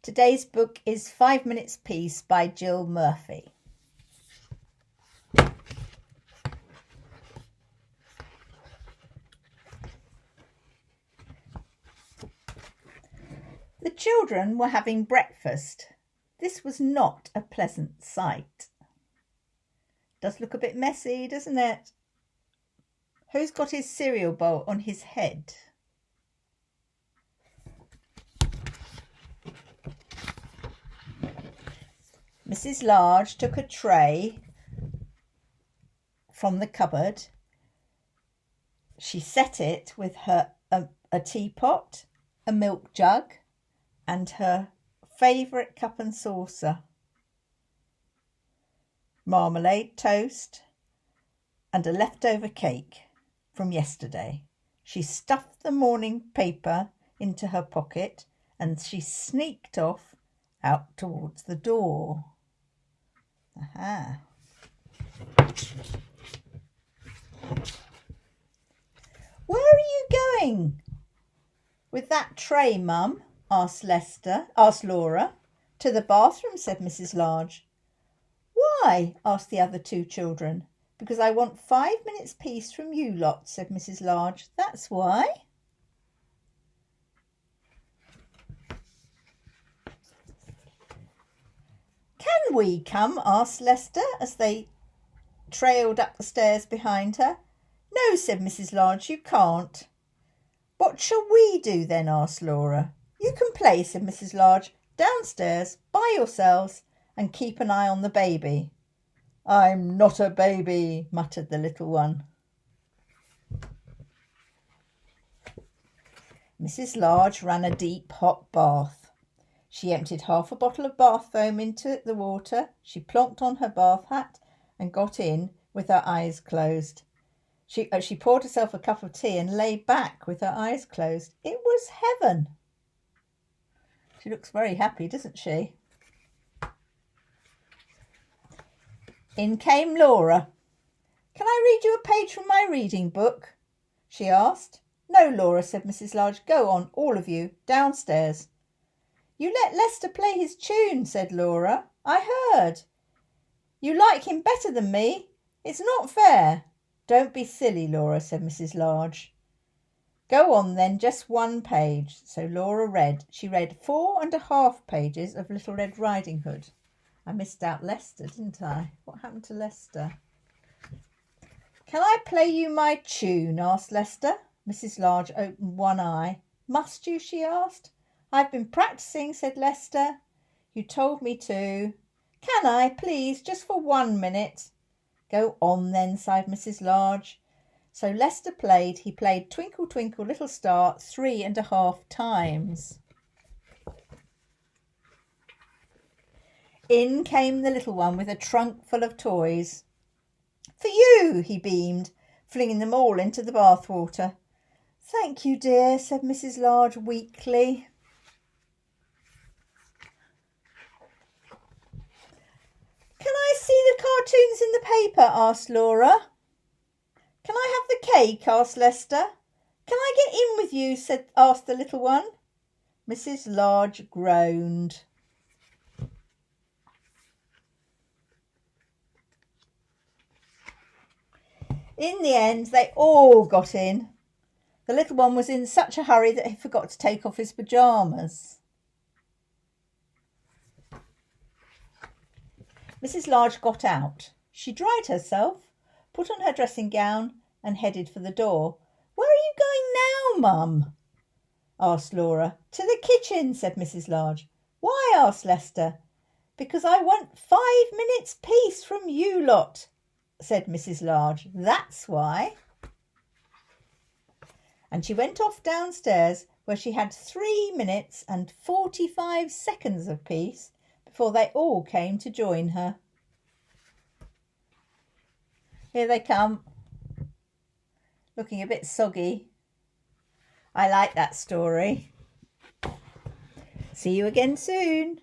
Today's book is 5 Minutes Peace by Jill Murphy. The children were having breakfast. This was not a pleasant sight. Does look a bit messy, doesn't it? Who's got his cereal bowl on his head? Mrs. Large took a tray from the cupboard. She set it with a teapot, a milk jug, and her favourite cup and saucer. Marmalade, toast, and a leftover cake from yesterday. She stuffed the morning paper into her pocket and she sneaked off out towards the door. Aha. Where are you going with that tray, Mum? asked Laura. To the bathroom, said Mrs. Large. Why? asked the other two children. Because I want 5 minutes peace from you lot, said Mrs. Large. That's why. Can we come? asked Lester as they trailed up the stairs behind her. No, said Mrs. Large, you can't. What shall we do then? asked Laura. You can play, said Mrs. Large, downstairs by yourselves and keep an eye on the baby. I'm not a baby, muttered the little one. Mrs. Large ran a deep hot bath. She emptied half a bottle of bath foam into the water. She plonked on her bath hat and got in with her eyes closed. She poured herself a cup of tea and lay back with her eyes closed. It was heaven. She looks very happy, doesn't she? In came Laura. Can I read you a page from my reading book? She asked. No, Laura, said Mrs. Large. Go on, all of you, downstairs. You let Lester play his tune, said Laura. I heard. You like him better than me. It's not fair. Don't be silly, Laura, said Mrs. Large. Go on then, just one page. So Laura read. She read 4.5 pages of Little Red Riding Hood. I missed out Lester, didn't I? What happened to Lester? Can I play you my tune? asked Lester. Mrs. Large opened one eye. Must you? she asked. I've been practising, said Lester. You told me to. Can I, please, just for 1 minute? Go on then, sighed Mrs. Large. So Lester played. He played Twinkle, Twinkle, Little Star 3.5 times. In came the little one with a trunk full of toys. For you, he beamed, flinging them all into the bathwater. Thank you, dear, said Mrs. Large weakly. Can I see the cartoons in the paper? asked Laura. Can I have the cake? asked Lester. Can I get in with you? asked the little one. Mrs. Large groaned. In the end, they all got in. The little one was in such a hurry that he forgot to take off his pyjamas. Mrs. Large got out. She dried herself, put on her dressing gown and headed for the door. Where are you going now, Mum? asked Laura. To the kitchen, said Mrs. Large. Why? asked Lester. Because I want 5 minutes peace from you lot, said Mrs. Large. That's why. And she went off downstairs, where she had 3 minutes and 45 seconds of peace before they all came to join her. Here they come, looking a bit soggy. I like that story. See you again soon.